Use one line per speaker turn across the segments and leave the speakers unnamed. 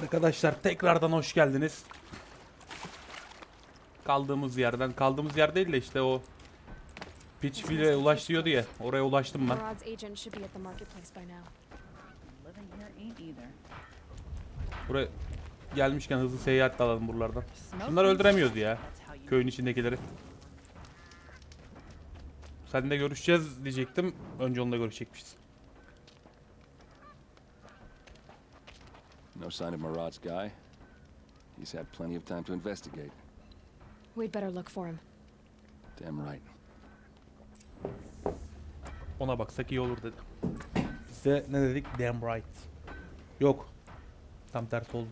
Arkadaşlar tekrardan hoş geldiniz. Kaldığımız yer değil de işte o Pitchville'e ulaş diyordu ya, oraya ulaştım ben. Buraya gelmişken hızlı seyahat alalım buralardan. Bunları öldüremiyoruz ya, köyün içindekileri. Seninle görüşeceğiz diyecektim, önce onunla görüşecekmişiz.
No sign of Marat's guy. He's had plenty of time to investigate.
We'd better look for him.
Damn right.
Ona baksak iyi olur dedi. Bize ne dedik? Damn right. Yok. Tam tersi oldu.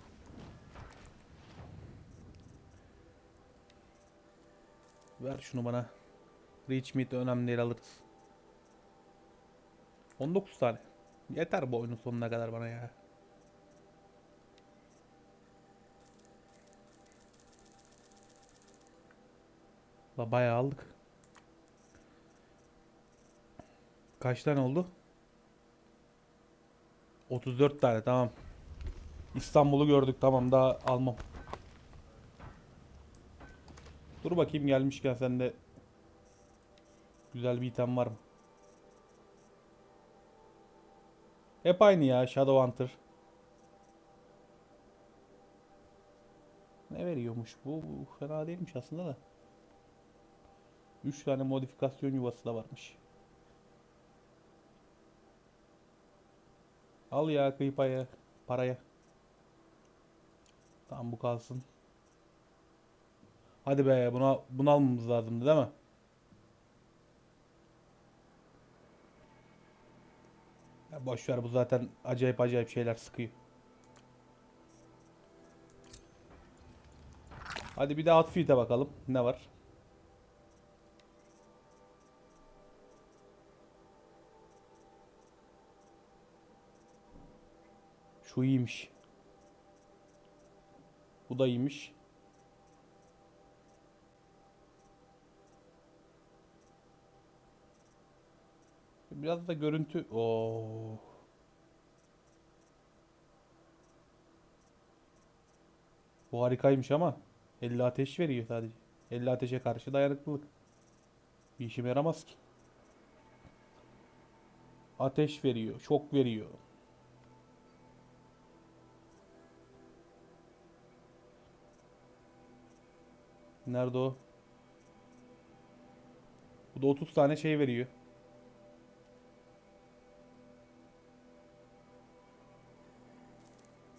Ver şunu bana. Reach meat önemli değil, alırız. 19 tane. Yeter bu oyunun sonuna kadar bana ya. La bayağı aldık. Kaç tane oldu? 34 tane, tamam. İstanbul'u gördük, tamam, daha almam. Dur bakayım, gelmişken sende güzel bir item var mı? Hep aynı ya, Shadowhunter. Ne veriyormuş bu? Bu fena değilmiş aslında da. 3 tane modifikasyon yuvası da varmış. Al ya kıypaya, paraya. Tamam, bu kalsın. Hadi be, bunu almamız lazımdı değil mi? Ya boş ver, bu zaten acayip şeyler sıkıyor. Hadi bir de outfit'e bakalım ne var. Şu iyiymiş. Bu da iyiymiş. Biraz da görüntü. Oo. Bu harikaymış ama 50 ateş veriyor sadece. 50 ateşe karşı dayanıklılık. Bir işime yaramaz ki. Ateş veriyor, şok veriyor. Nerede o? Bu da 30 tane şey veriyor.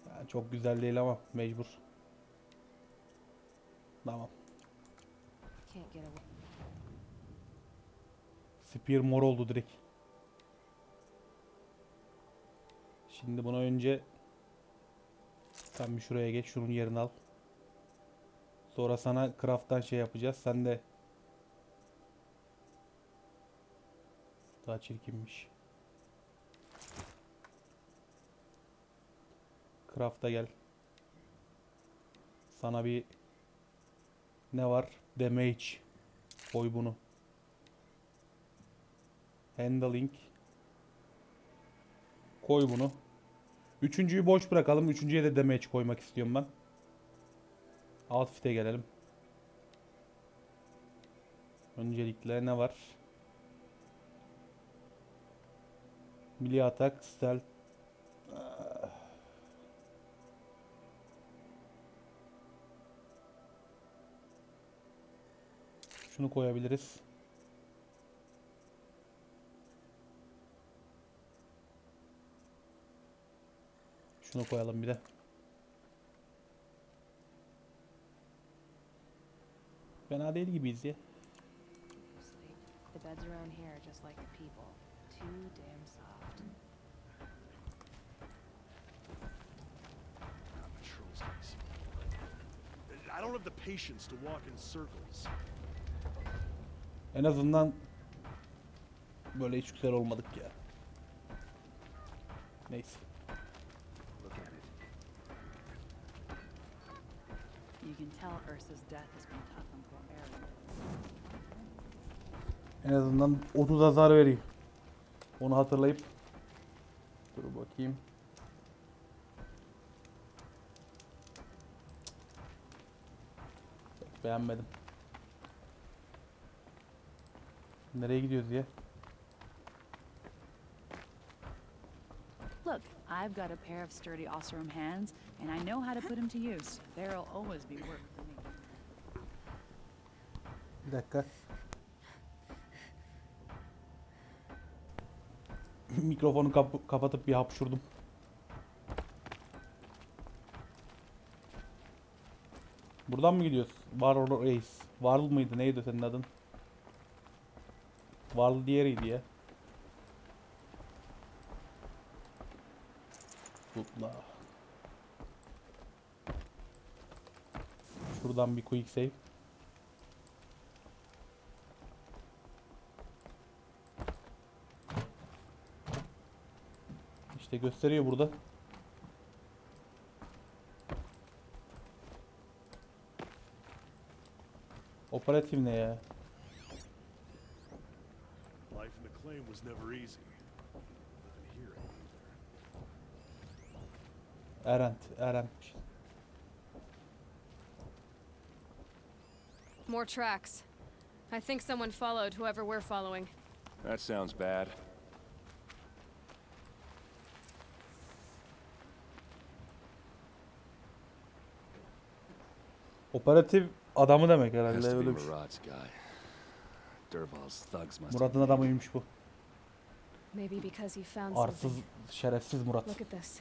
Yani çok güzel değil ama mecbur. Tamam. Spear mor oldu direkt. Şimdi buna önce sen bir şuraya geç, şunun yerini al. Sonra sana craft'tan şey yapacağız. Sen de daha çirkinmiş. Craft'a gel. Sana bir ne var? Damage. Koy bunu. Handling. Koy bunu. Üçüncüyü boş bırakalım. Üçüncüye de damage koymak istiyorum ben. Outfit'e gelelim. Öncelikle ne var? Milli atak, stealth. Şunu koyabiliriz. Şunu koyalım bir de. Fena değil gibiyiz ya.
The beds around here are just like the people. Too damn soft.
I don't have the patience to walk in circles.
En azından böyle hiç güzel olmadık ya. Neyse.
You can tell Ursa's death has been tough on poor Aaron.
En azından 30 hasar veriyor. Onu hatırlayıp dur bakayım. Beğenmedim. Nereye gidiyoruz ya?
Look, I've got a pair of sturdy Osram hands, and I know how to put them to use. There'll always be work for me.
Bir dakika. Mikrofonu kapatıp bir hapşurdum. Buradan mı gidiyoruz? Varl Reis. Varl mıydı? Neydi senin adın? Varl diğeriydi ya. Tutla. Şuradan bir quick save. İşte gösteriyor burada. Operatif ne ya?
Life in the claim was never easy. Living here ain't either.
Erent.
More tracks. I think someone followed whoever we're following.
That sounds bad.
Operatif adamı demek
Has
herhalde
to be
öyle bir şey.
Murad's guy. Dervahl's thugs must
Murat'ın
have
adamıymış bu.
Maybe because he found
Arsız,
something.
şerefsiz Murat.
Look at this.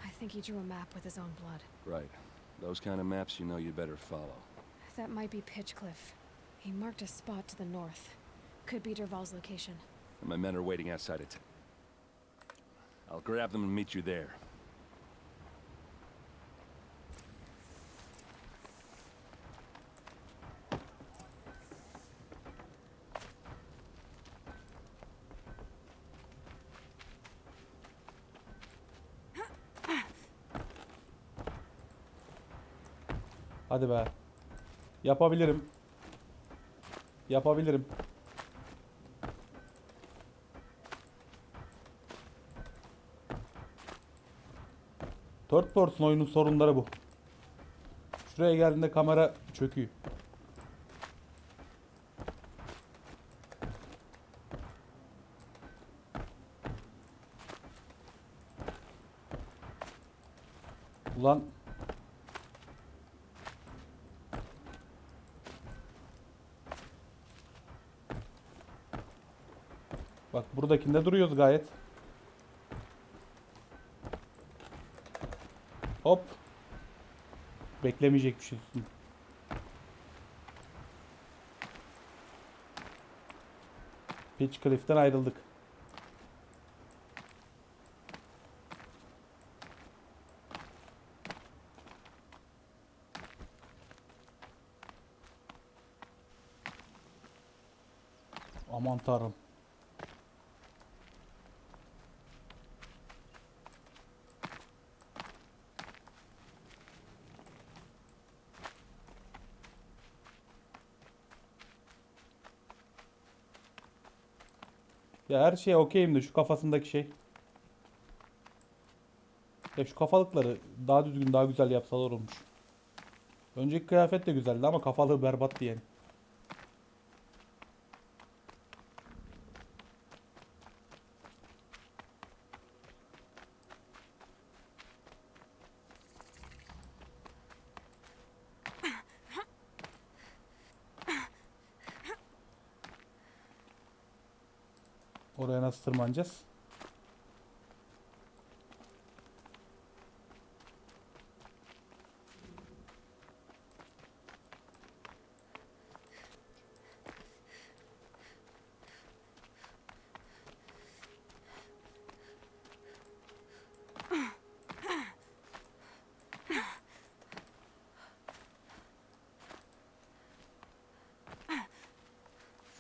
I think he drew a map with his own blood.
Right. Those kind of maps you know you'd better follow.
That might be Pitchcliff. He marked a spot to the north. Could be Dervahl's location.
And my men are waiting outside it. I'll grab them and meet you there.
Hadi be. Yapabilirim. Yapabilirim. Third person oyunun sorunları bu. Şuraya geldiğinde kamera çöküyor. Ulan bak buradakinde duruyoruz gayet. Hop. Beklemeyecekmişiz. Pitchcliff'ten ayrıldık. Aman tanrım. Ya her şeye okeyim de şu kafasındaki şey. Ya şu kafalıkları daha düzgün, daha güzel yapsalar olmuş. Önceki kıyafet de güzeldi ama kafalığı berbattı yani. Oraya nasıl tırmanacağız?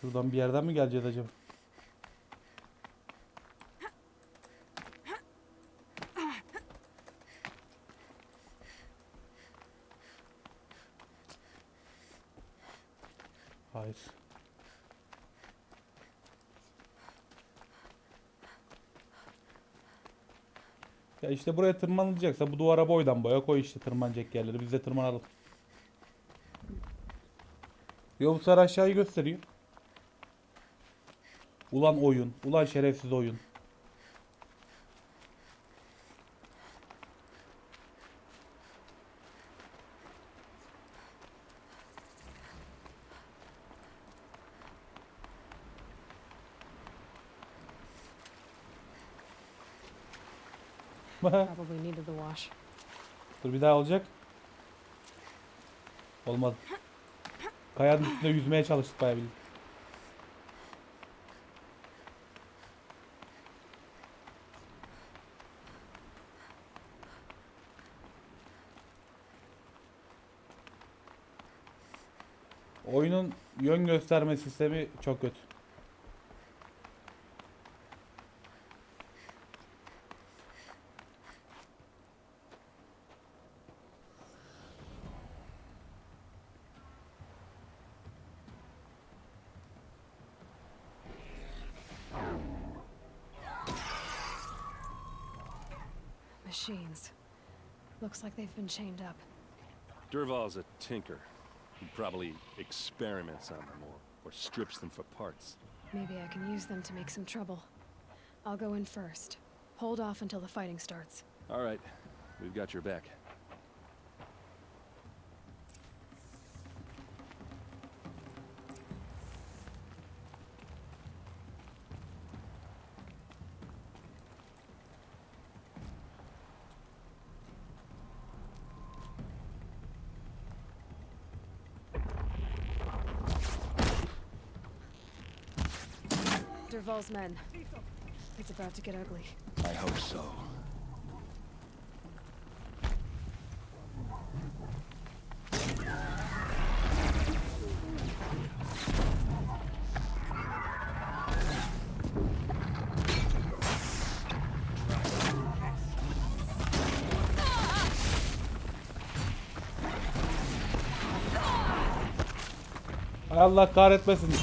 Şuradan bir yerden mi geleceğiz acaba? Hayır. Ya işte buraya tırmanılacaksa bu duvara boydan boya koy işte tırmanacak yerleri. Biz de tırmanalım. Yo, bu sefer aşağıyı gösteriyor. Ulan oyun. Ulan şerefsiz oyun.
Probably needed the wash.
Dur, bir daha olacak. Olmadı. Kayanın üstünde yüzmeye çalıştık bayağı bildim. Oyunun yön gösterme sistemi çok kötü.
Machines. Looks like they've been chained up.
Durval's a tinker. He probably experiments on them or strips them for parts.
Maybe I can use them to make some trouble. I'll go in first. Hold off until the fighting starts.
All right, we've got your back.
Durval's men. It's about to get ugly.
I hope so.
Hay Allah kahretmesin.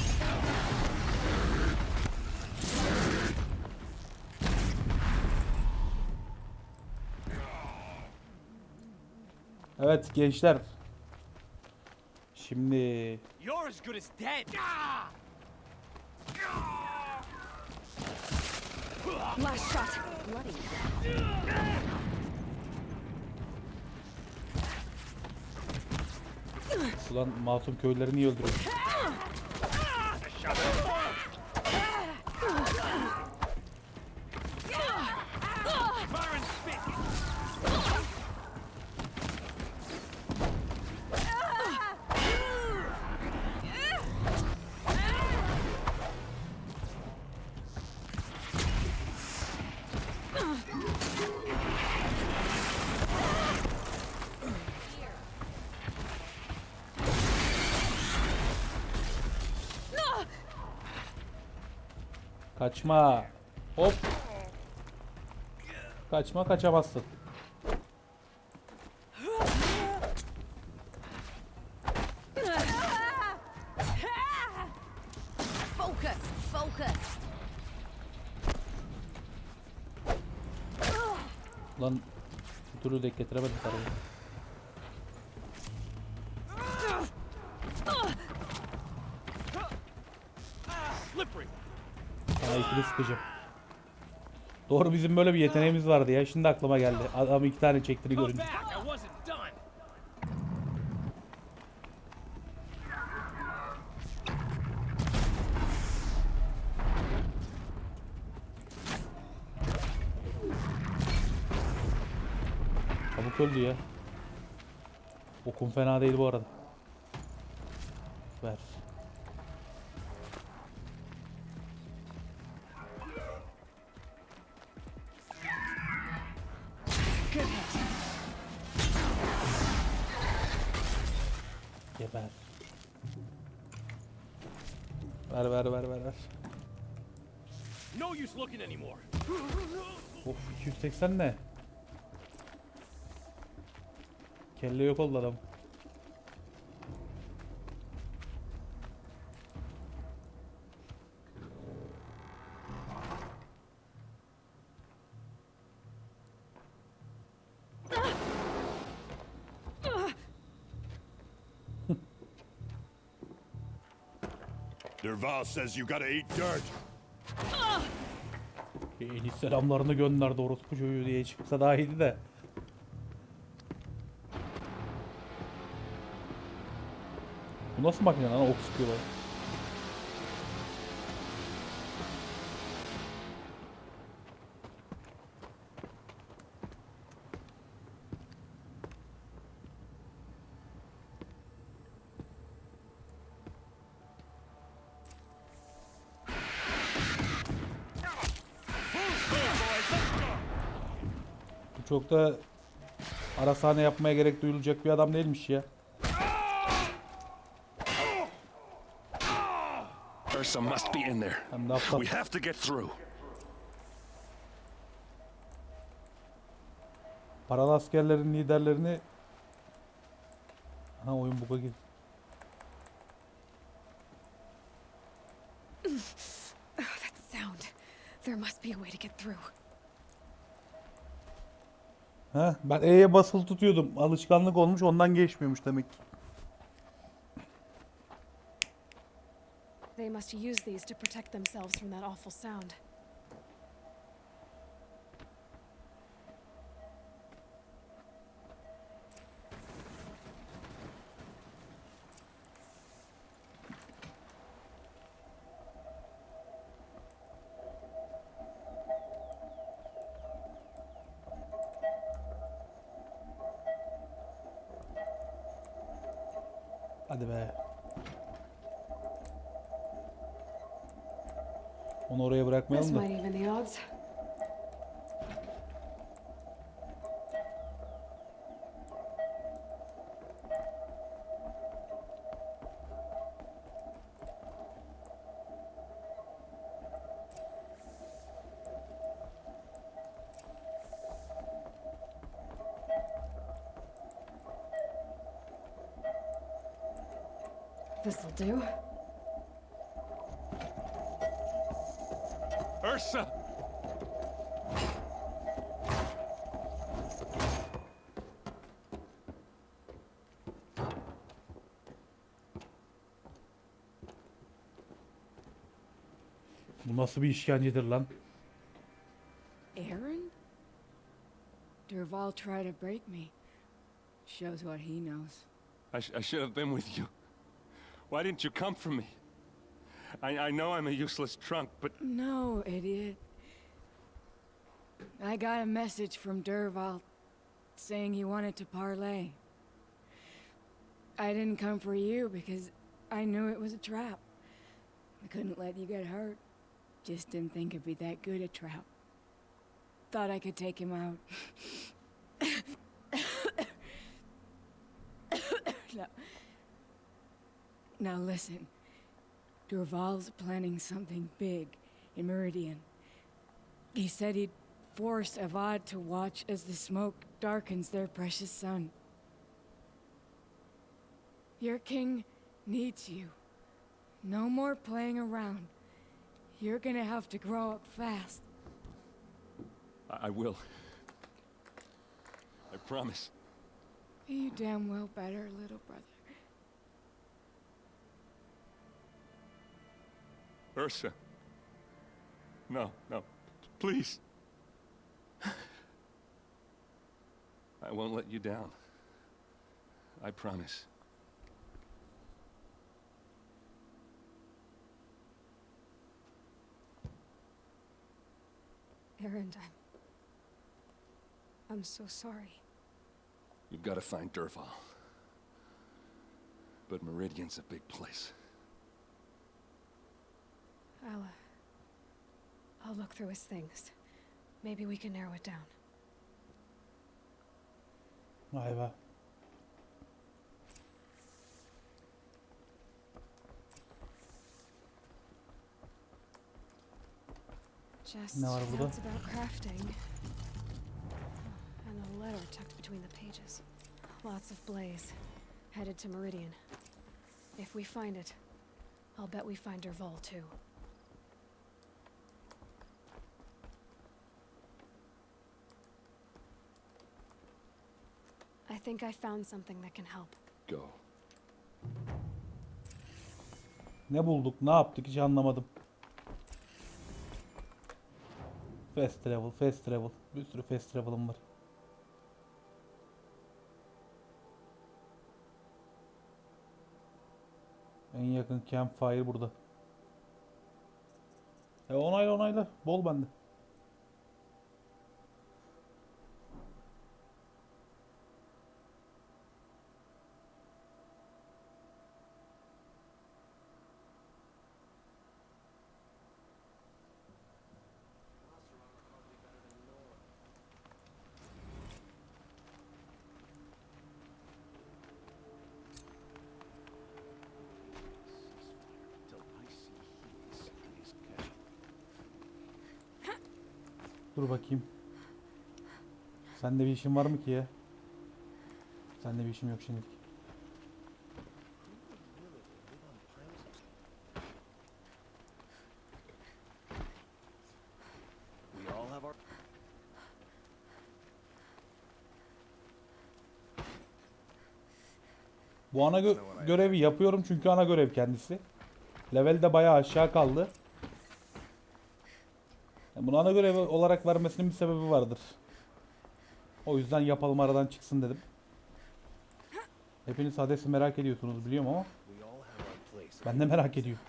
Evet gençler. Şimdi
You're as good as dead.
Last shot. Bloody.
ulan masum köylüleri niye öldürüyor? Kaçma. Hop. Kaçma, kaçamazsın.
Focus. Focus.
Lan bir türlü denk getiremedim karıyı.
Slippery.
Sana ikili sıkacağım. Doğru, bizim böyle bir yeteneğimiz vardı ya. Şimdi aklıma geldi. Adam 2 tane çektiğini
Come
görünce.
back. I wasn't done.
Çabuk öldü ya. Okum fena değil bu arada. Ver. Geber. Ver.
No use looking anymore.
Of, 280 ne? Kelle yok oldu adam.
Derval says you gotta eat dirt.
En iyi selamlarını gönderdi orospu çocuğu diye çıksa daha iyiydi de. Bu nasıl makine lan, ok sıkıyorlar. Bu çok da ara sahne yapmaya gerek duyulacak bir adam değilmiş ya.
Ursa must be in there.
Hem de aptal.
We have to get through.
Paralı askerlerin liderlerini... Ha, oyun buga girdi.
That sound. There must be a way to get through.
Ha, ben E'ye basılı tutuyordum. Alışkanlık olmuş, ondan geçmiyormuş demek ki.
They must use these to protect themselves from that awful sound.
Hadi be. Onu oraya
This
bırakmayalım da.
might even the odds. This'll do.
Ursa!
Bu nasıl bir işkencedir lan?
Aaron? Derval tried to break me. Shows what he knows.
I should have been with you. Why didn't you come for me? I know I'm a useless trunk, but
No, idiot. I got a message from Derval saying he wanted to parlay. I didn't come for you because I knew it was a trap. I couldn't let you get hurt. Just didn't think it'd be that good a trap. Thought I could take him out. No. Now listen. Derval's planning something big in Meridian. He said he'd force Avad to watch as the smoke darkens their precious sun. Your king needs you. No more playing around. You're gonna have to grow up fast.
I will. I promise.
You damn well better, little brother.
Ursa. No, no. Please. I won't let you down. I promise.
Aaron, I'm so sorry.
You've got to find Derval. But Meridian's a big place.
I'll look through his things. Maybe we can narrow it down.
Vay be.
Just
Ne var burada?
notes about crafting. And a letter tucked between the pages. Lots of blaze. Headed to Meridian. If we find it, I'll bet we find Derval too. I think I found something that can help.
Go.
Ne bulduk, ne yaptık hiç anlamadım. Fast travel, fast travel. Bir sürü fast travel'ım var. En yakın campfire burada. Onayla onayla. Bol bende. Dur bakayım. Sende bir işin var mı ki ya? Sende bir işim yok şimdilik.
We all have our...
Bu ana görevi yapıyorum çünkü ana görev kendisi. Level de bayağı aşağı kaldı. Bunu ana görev olarak vermesinin bir sebebi vardır. O yüzden yapalım aradan çıksın dedim. Hepiniz Hades'i merak ediyorsunuz biliyorum ama ben de merak ediyorum.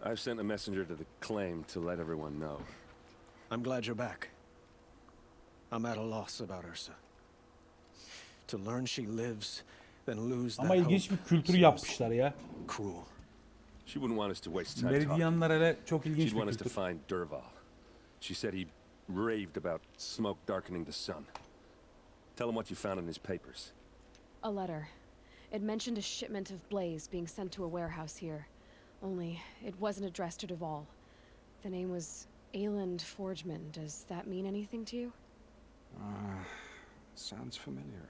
I've sent a messenger to the claim to let everyone know.
I'm glad you're back. I'm at a loss about Ursa. To learn she lives, then lose that
Ama ilginç bir
hope
kültür
seems
yapmışlar ya.
cruel.
She wouldn't want us to waste time talking.
Meridianlar hele çok ilginç
She'd
bir
want us to
kültür.
find Derval. She said he raved about smoke darkening the sun. Tell him what you found in his papers.
A letter. It mentioned a shipment of blaze being sent to a warehouse here. Only, it wasn't addressed to Derval. The name was Ayland Forgeman. Does that mean anything to you?
Sounds familiar.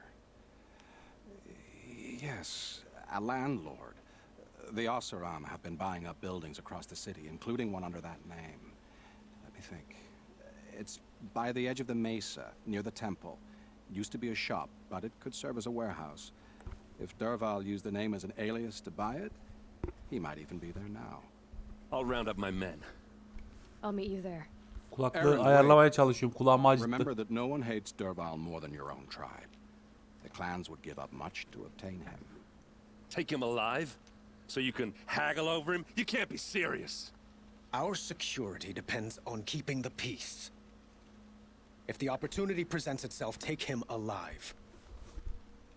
Yes, a landlord. The Oseram have been buying up buildings across the city, including one under that name. Let me think. It's by the edge of the mesa, near the temple. It used to be a shop, but it could serve as a warehouse. If Derval used the name as an alias to buy it, he might even be there now.
I'll round up my men.
I'll meet you there.
Kulaklığı ayarlamaya çalışıyorum. Kulağımı acıttı.
Remember that no one hates Derval more than your own tribe. The clans would give up much to obtain him.
Take him alive? So you can haggle over him? You can't be serious.
Our security depends on keeping the peace. If the opportunity presents itself, take him alive.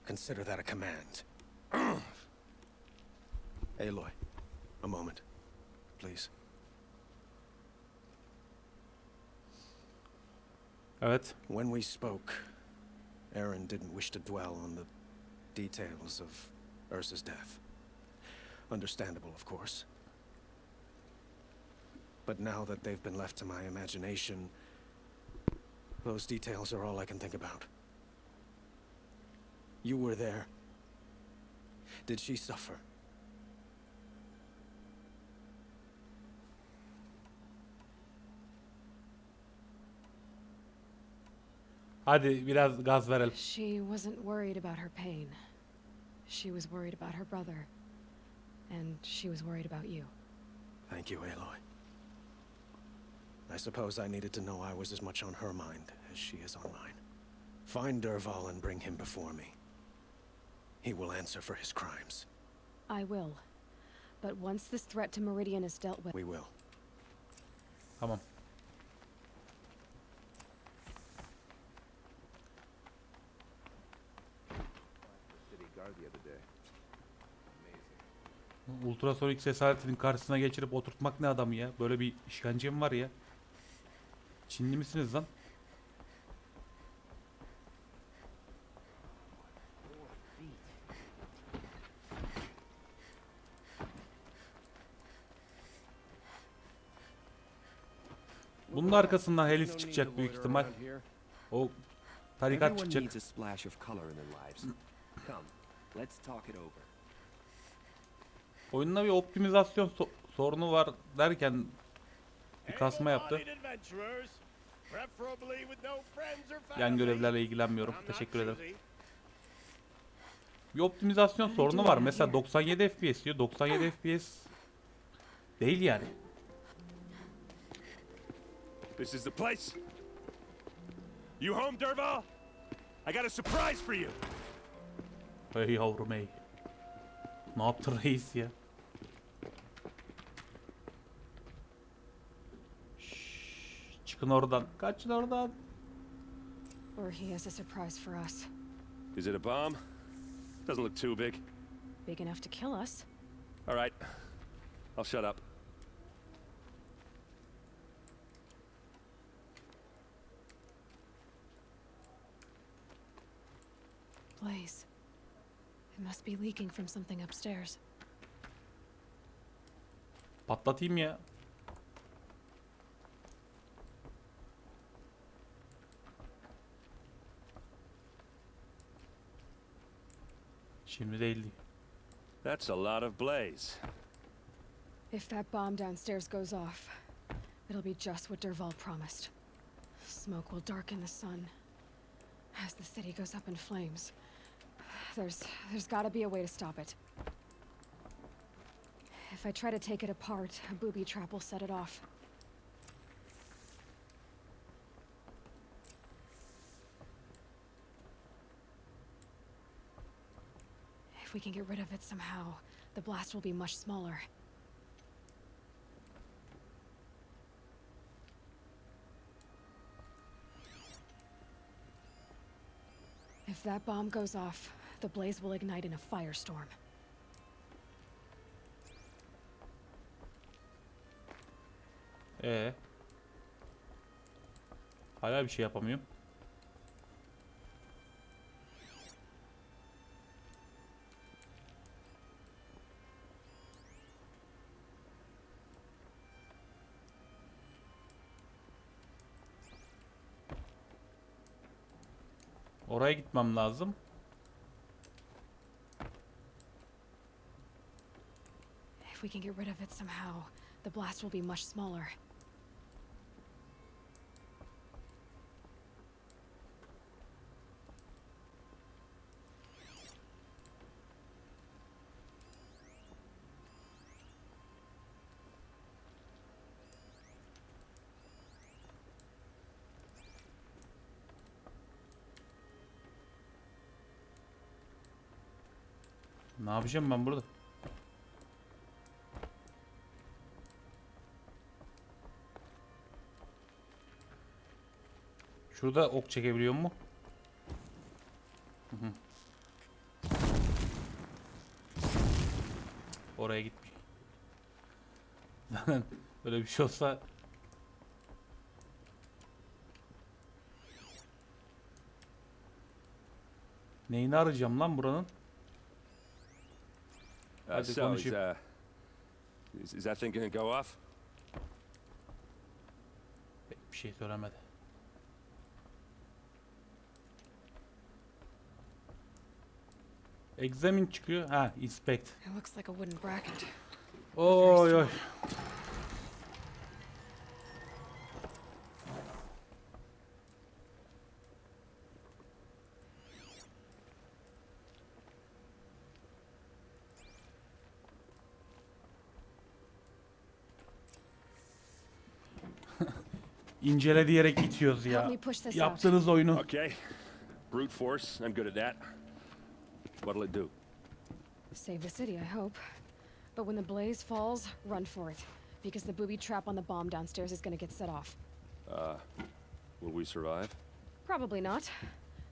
Consider that a command. Aloy, a moment, please.
Evet.
When we spoke, Aaron didn't wish to dwell on the details of Ursa's death. Understandable, of course. But now that they've been left to my imagination, those details are all I can think about. You were there. Did she suffer?
Hadi biraz gaz verelim.
She wasn't worried about her pain. She was worried about her brother. And she was worried about you.
Thank you, Aloy. I suppose I needed to know I was as much on her mind as she is on mine. Find Derval and bring him before me. He will answer for his crimes.
I will. But once this threat to Meridian is dealt with...
We will.
Tamam. Ultrasonik ses aletinin karşısına geçirip oturtmak ne adamı ya? Böyle bir işkence mi var ya? Çinli misiniz lan? Bunun arkasından Helis çıkacak büyük ihtimal. O tarikat çıkacak. Oyunun bir optimizasyon sorunu var derken bir kasma yaptı.
Preferably with no friends or family.
Yan görevlerle ilgilenmiyorum. Teşekkür ederim. Bir optimizasyon sorunu var. Mesela 97 FPS diyor. 97 FPS değil yani.
This is the place. You home, Derval? I got a surprise for you.
Hey yavrum hey. Ne yaptın reis ya? Şşş, çıkın oradan. Kaçın oradan.
Or he has a surprise for us.
Is it a bomb? Doesn't look too big.
Big enough to kill us.
All right. I'll shut up.
Blaze. It must be leaking from something upstairs.
Patlatayım ya. Şimdi değil.
That's a lot of blaze.
If that bomb downstairs goes off, it'll be just what Derval promised. Smoke will darken the sun. As the city goes up in flames. There's gotta be a way to stop it. If I try to take it apart, a booby trap will set it off. If we can get rid of it somehow, the blast will be much smaller. If that bomb goes off, the blaze will ignite in a firestorm.
Hala bir şey yapamıyorum. Oraya gitmem lazım.
If we can get rid of it somehow, the blast will be much smaller.
Ne yapacağım ben burada? Şurada ok çekebiliyor mu? Hı. Oraya gitmiş. Böyle bir şey olsa neyini arayacağım lan buranın? Hadi
So,
konuşayım.
is that thing gonna go off?
Pek bir şey söylemedi. Examine çıkıyor. Ha, inspect.
It looks like a wooden bracket.
Oy oy. İncele diyerek itiyoruz
Help
ya.
me push this out.
Yaptığınız oyunu.
Okay. Brute force, I'm good at that. What'll it do?
Save the city, I hope. But when the blaze falls, run for it. Because the booby trap on the bomb downstairs is gonna get set off.
Will we survive?
Probably not.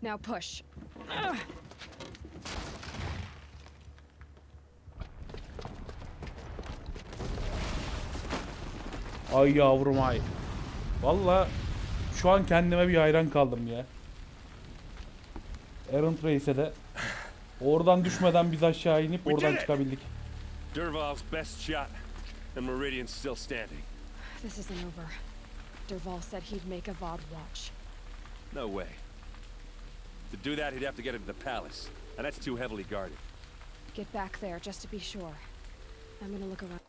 Now push.
Ay yavrum ay. Valla şu an kendime bir hayran kaldım ya. Errant Reis'e de oradan düşmeden biz aşağı inip oradan çıkabildik.
Derval's best shot, and Meridian's still standing.
This isn't over. Derval said he'd make Avad watch.
No way. To do that, he'd have to get into the palace, and that's too heavily guarded.
Get back there just to be sure. I'm gonna look around.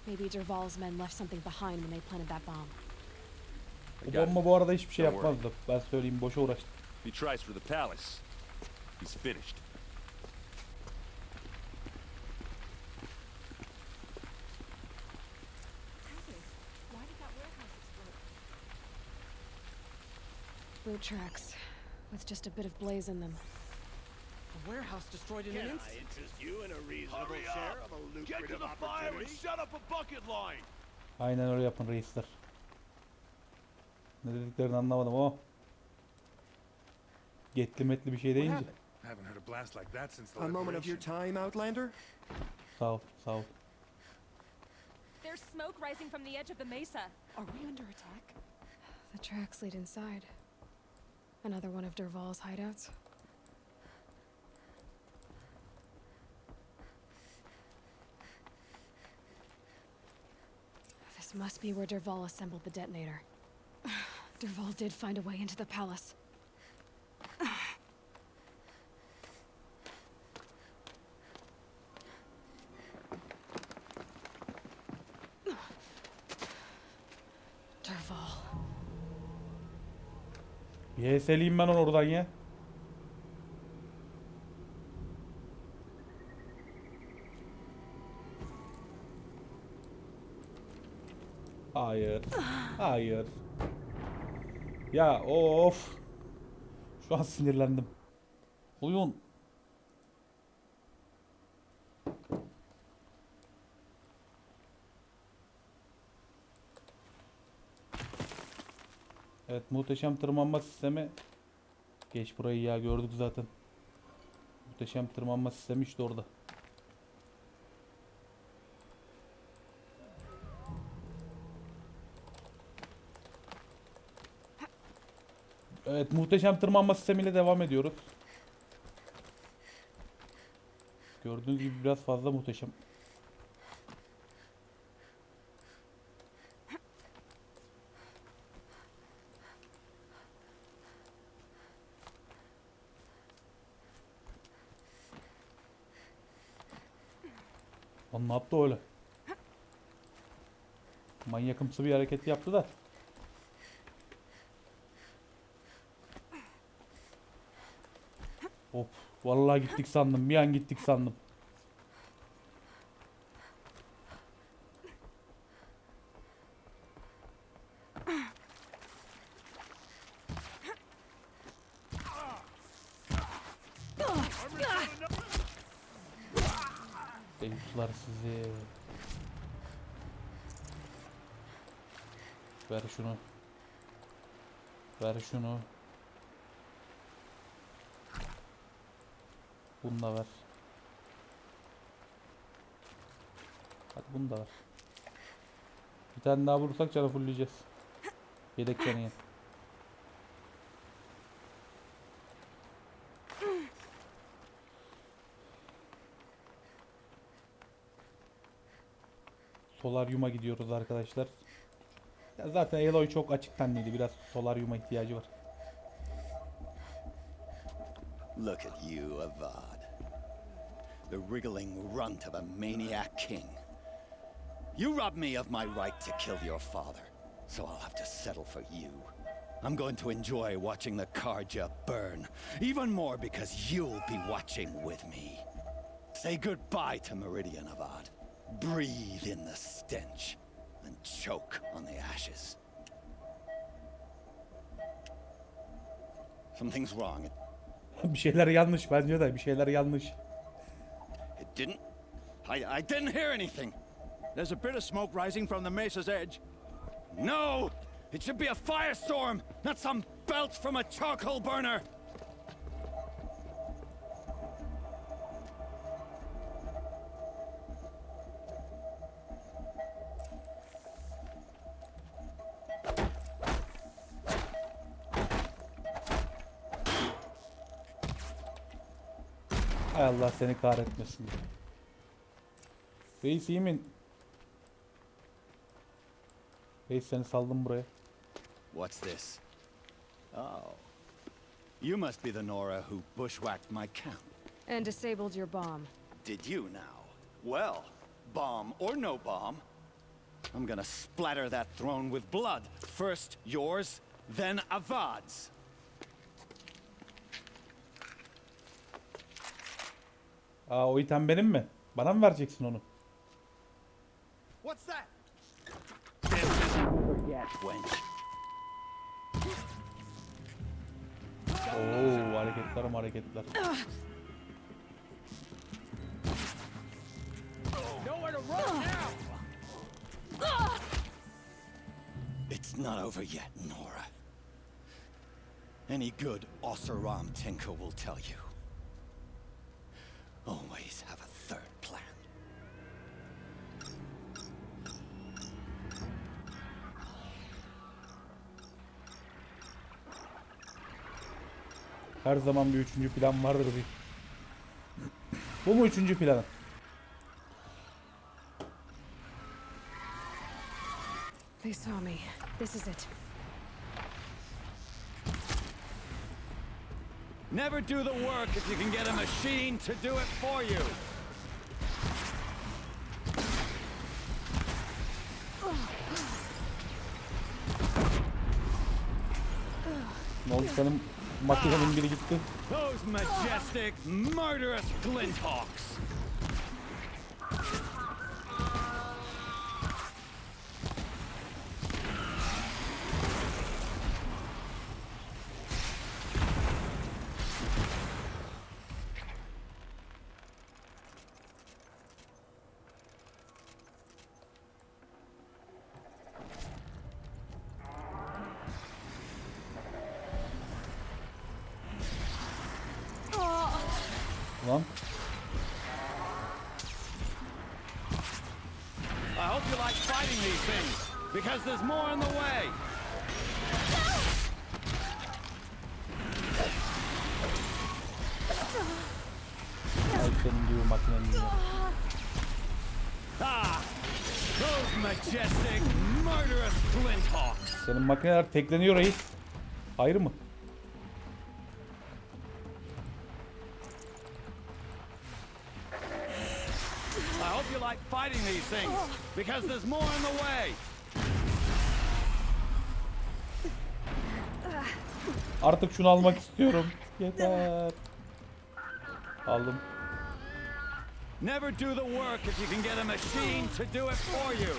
Maybe Derval's men left something behind when they planted that bomb.
O bomba bu arada hiçbir şey yapmazdı. Ben söyleyeyim, boşa uğraştım.
He tries for the palace. He's finished.
Boot tracks, with just a bit of blaze in them.
A warehouse destroyed in an instant.
interest you in a reasonable
Hurry
share
up!
of a
Get to
lucrative
the fire and
opportunity?
shut up a bucket line!
Aynen öyle yapın reisler. Ne dediklerini anlamadım ama. Getli metli bir şey deyince.
I haven't heard a blast like that since the
A moment of your
liberation.
time, Outlander?
Sağ ol, sağ ol.
There's smoke rising from the edge of the mesa.
Are we under attack?
The tracks lead inside. Another one of Dervahl's hideouts. This must be where Dervahl assembled the detonator. Dervahl did find a way into the palace. Dervahl.
Bir HS'liyim ben onu oradan ya. Hayır. Hayır. Ya of. Şu an sinirlendim. Oyun. Evet, muhteşem tırmanma sistemi. Geç burayı ya, gördük zaten. Muhteşem tırmanma sistemi işte orada. Evet, muhteşem tırmanma sistemiyle devam ediyoruz. Gördüğünüz gibi biraz fazla muhteşem. Lan ne yaptı öyle? Manyakımsı bir hareket yaptı da. Hop, vallahi gittik sandım. Bir an gittik sandım. Eyüpler sizi. Ver şunu. Ver şunu. Bunu da ver. Hadi bunu da ver. Bir tane daha vurursak canı fullleyeceğiz. Yedek canı yen. Solaryuma gidiyoruz arkadaşlar. Ya zaten Eloy çok açık tenliydi. Biraz solaryuma ihtiyacı var.
Look at you, Avad. The wriggling runt of a maniac king. You robbed me of my right to kill your father, so I'll have to settle for you. I'm going to enjoy watching the Karja burn, even more because you'll be watching with me. Say goodbye to Meridian, Avad. Breathe in the stench and choke on the ashes. Something's wrong.
Bir şeyler yanlış bence de. Bir şeyler yanlış.
It didn't. I didn't hear anything.
There's a bit of smoke rising from the mesa's edge.
No! It should be a firestorm, not some belch from a charcoal burner!
Hay Allah seni kahretmesin. Reis iyi mi? Reis seni saldım buraya.
What's this? Oh. You must be the Nora who bushwhacked my camp.
And disabled your bomb.
Did you now? Well, bomb or no bomb, I'm gonna splatter that throne with blood. First yours, then Avad's.
Aa, o item benim mi? Bana mı vereceksin onu?
What's that? Forget, wench.
Oo, hareketler.
Nowhere to run now!
It's not over yet, Nora. Any good Oseram tinker will tell you. Always have a third plan.
Her zaman bir üçüncü plan vardır bir. Bu mu üçüncü planı?
They saw me. This is it.
Never do the work if you can get a machine to do it for you.
Ne oldu, senin makinenin biri gitti.
Those majestic, murderous Glinthawks.
Lan.
I hope you like fighting these things, because there's more in the way.
Ay senin gibi makinenin ya.
Ah, those majestic, murderous Glinthawks.
Senin makineler tekleniyor reis. Hayır mı?
I hope you like fighting these things, because there's more in the way.
Artık şunu almak istiyorum. Yeter. Aldım.
Never do the work if you can get a machine to do it for you.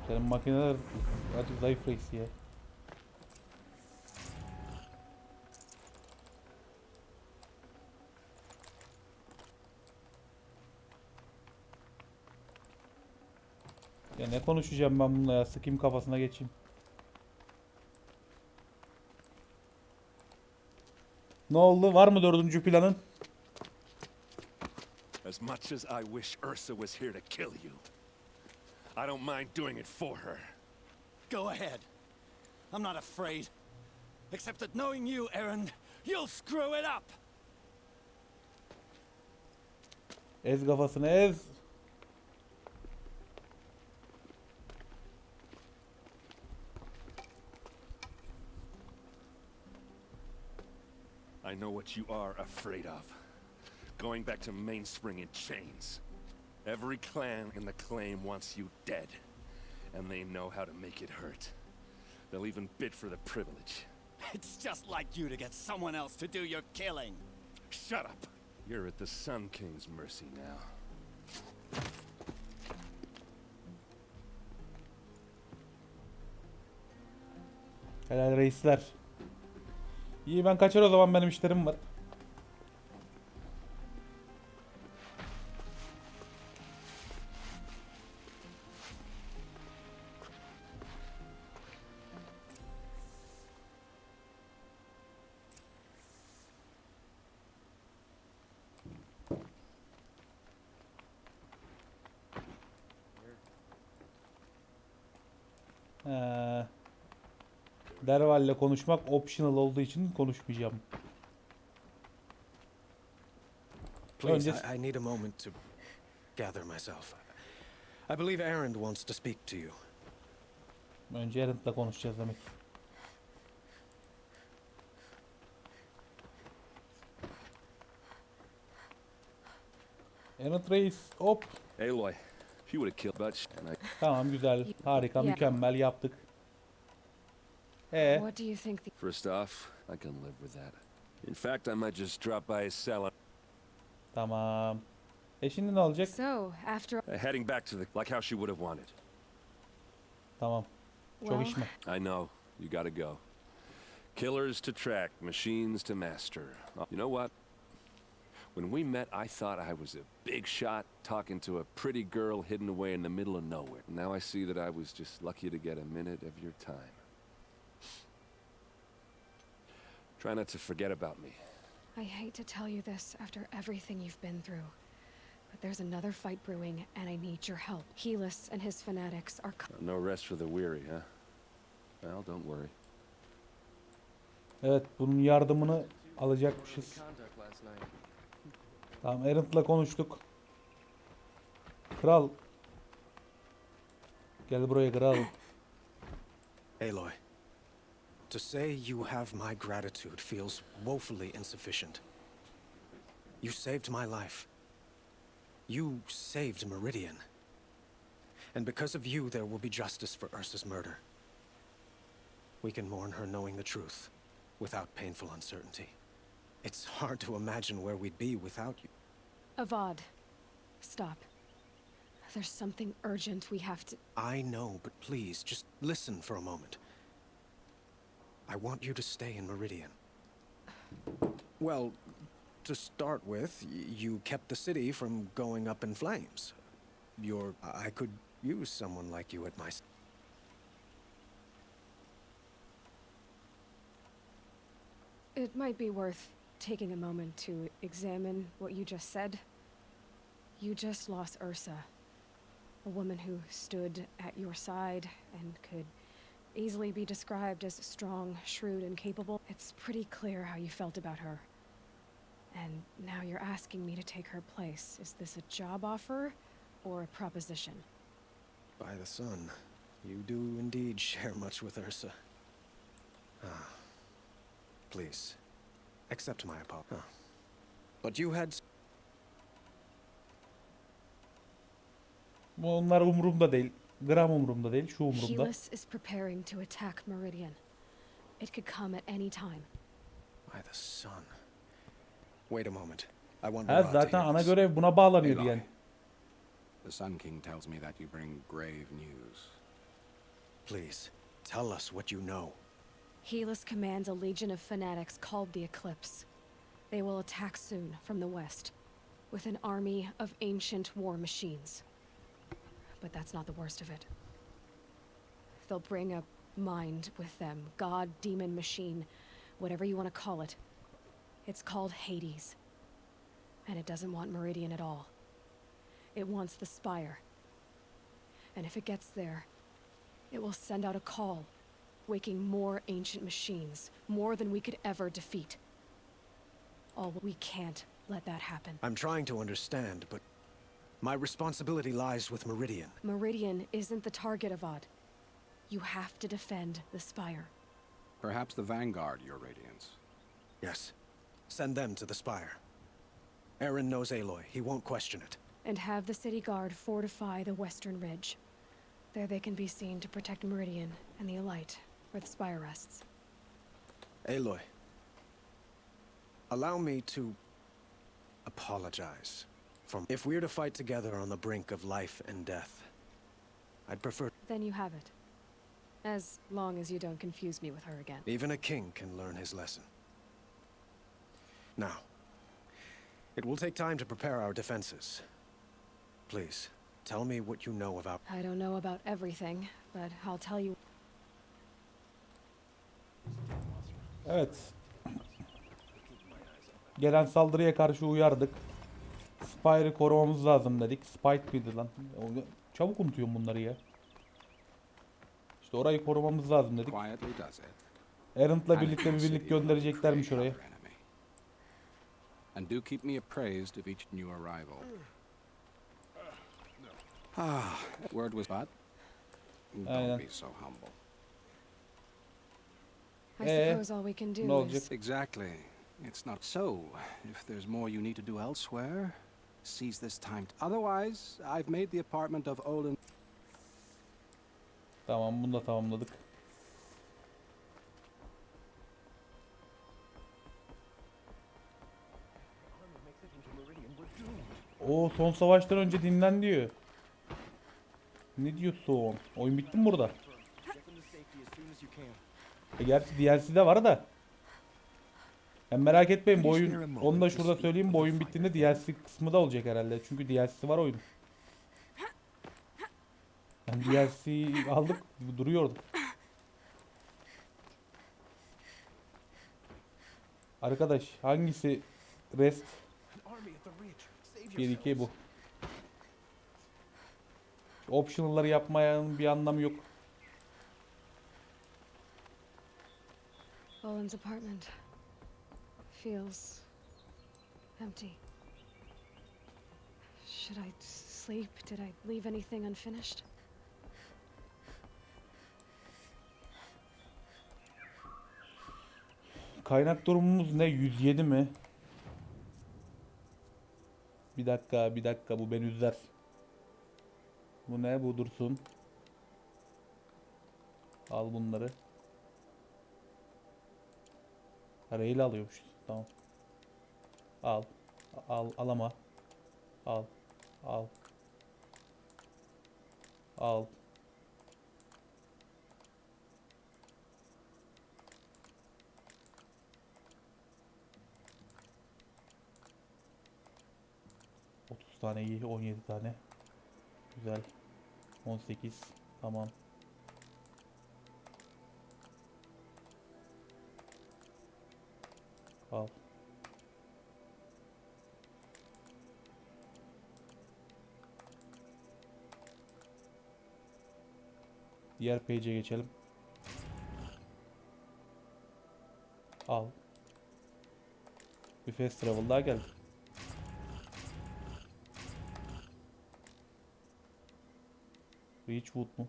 Senin makineler acık zayıf reis ya. Ya ne konuşacağım ben bununla ya? Sıkayım kafasına geçeyim. Ne oldu? Var mı dördüncü planın?
As much as I wish Ursa was here to kill you, I don't mind doing it for her.
Go ahead. I'm not afraid. Except that knowing you, Aaron, you'll screw it up.
Ez kafasını ez.
I know what you are afraid of. Going back to Mainspring in chains. Every clan in the claim wants you dead. And they know how to make it hurt. They'll even bid for the privilege.
It's just like you to get someone else to do your killing.
Shut up! You're at the Sun King's mercy now.
Helal reisler. İyi, ben kaçar o zaman, benim işlerim var. Derval'le konuşmak optional olduğu için konuşmayacağım.
Please, I need a moment to gather myself. I believe Aaron wants to speak to you.
Önce Aaron'la konuşacağız demek. Enot Reis hop.
Aloy, she would have killed Butch. And
Tamam güzel. Harika
Yeah.
mükemmel yaptık.
What do you think the
First off, I can live with that. In fact, I might just drop by his cell.
Tamam. Şimdi ne olacak?
So, after
Heading back to the like how she would have wanted.
Tamam. Çok
Well,
iş mi?
I know, you gotta go. Killers to track, machines to master. You know what? When we met, I thought I was a big shot talking to a pretty girl hidden away in the middle of nowhere. Now I see that I was just lucky to get a minute of your time. Try not to forget about me.
I hate to tell you this after everything you've been through, but there's another fight brewing, and I need your help. Helis and his fanatics are
No rest for the weary, huh? Well, don't worry.
Evet bunun yardımını alacakmışız. Tamam Erent'la konuştuk. Kral. Gel buraya kral.
Aloy, to say you have my gratitude feels woefully insufficient. You saved my life. You saved Meridian. And because of you, there will be justice for Ursa's murder. We can mourn her knowing the truth, without painful uncertainty. It's hard to imagine where we'd be without you.
Avad, stop. There's something urgent we have to...
I know, but please, just listen for a moment. I want you to stay in Meridian. Well, to start with, you kept the city from going up in flames. I could use someone like you at my...
It might be worth taking a moment to examine what you just said. You just lost Ursa, a woman who stood at your side and could easily be described as strong, shrewd, and capable. It's pretty clear how you felt about her. And now you're asking me to take her place. Is this a job offer or a proposition?
By the sun, you do indeed share much with Ursa. Please, accept my apology. But you had...
Onlar umurumda değil. Gram umurumda değil. Şu umurumda.
Helis is preparing to attack Meridian. It could come at any time.
By the sun. Wait a moment. I want
Ha, zaten ana görev buna bağlanıyordu yani.
The Sun King tells me that you bring grave news.
Please, tell us what you know.
Helis commands a legion of fanatics called the Eclipse. They will attack soon from the west, with an army of ancient war machines. But that's not the worst of it. They'll bring a mind with them, god, demon, machine, whatever you want to call it. It's called Hades. And it doesn't want Meridian at all. It wants the Spire. And if it gets there, it will send out a call, waking more ancient machines, more than we could ever defeat. We can't let that happen.
I'm trying to understand, but my responsibility lies with Meridian.
Meridian isn't the target, Avad. You have to defend the Spire.
Perhaps the Vanguard, Your Radiance.
Yes. Send them to the Spire. Aaron knows Aloy. He won't question it.
And have the city guard fortify the western ridge. There they can be seen to protect Meridian and the Elite, where the Spire rests.
Aloy, allow me to apologize for... If we're to fight together on the brink of life and death, I'd prefer...
Then you have it. As long as you don't confuse me with her again.
Even a king can learn his lesson. Now, it will take time to prepare our defenses. Please, tell me what you know about...
I don't know about everything, but I'll tell you...
Evet. Gelen saldırıya karşı uyardık. Spire'ı korumamız lazım dedik. Spike miydi lan? Çabuk unutuyorum bunları ya. İşte orayı korumamız lazım dedik. Erent'la birlikte bir birlik göndereceklermiş oraya.
And do keep me appraised of each new arrival. Word was bad. Don't be so humble.
I suppose all we can do is...
Exactly. It's not so. If there's more you need to do elsewhere, seize this time. Otherwise, I've made the apartment of Olin.
Tamam, bunu da tamamladık. O son savaştan önce dinlen diyor. Ne diyorsun? Oyun bitti mi burada? Gerçi DLC'de var da. Yani merak etmeyin, bu oyun, onu da şurada söyleyeyim, bu oyun bittiğinde DLC kısmı da olacak herhalde. Çünkü DLC'si var oyunun. Yani DLC aldık, duruyordu. Arkadaş hangisi rest? 1-2 bu. Optional'ları yapmayanın bir anlamı yok.
Olin's apartment feels empty. Should I sleep? Did I leave anything unfinished?
Kaynak durumumuz ne? 107 mi? Bir dakika bu beni üzer. Bu ne? Bu dursun. Al bunları. Rail alıyormuş. Tamam. Al ama. Al. 30 tane iyi, 17 tane. Güzel. 18. Tamam. Al. Diğer page'e geçelim. Al. Bir fast travel daha geldi. Reachwood mu?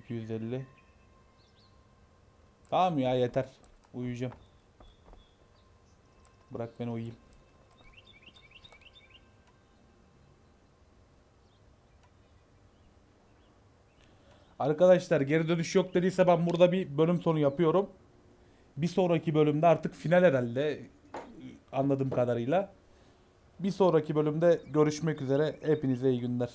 $250. Tamam ya, yeter. Uyuyacağım. Bırak beni uyuyayım. Arkadaşlar geri dönüş yok dediyse ben burada bir bölüm sonu yapıyorum. Bir sonraki bölümde artık final herhalde, anladığım kadarıyla. Bir sonraki bölümde görüşmek üzere. Hepinize iyi günler.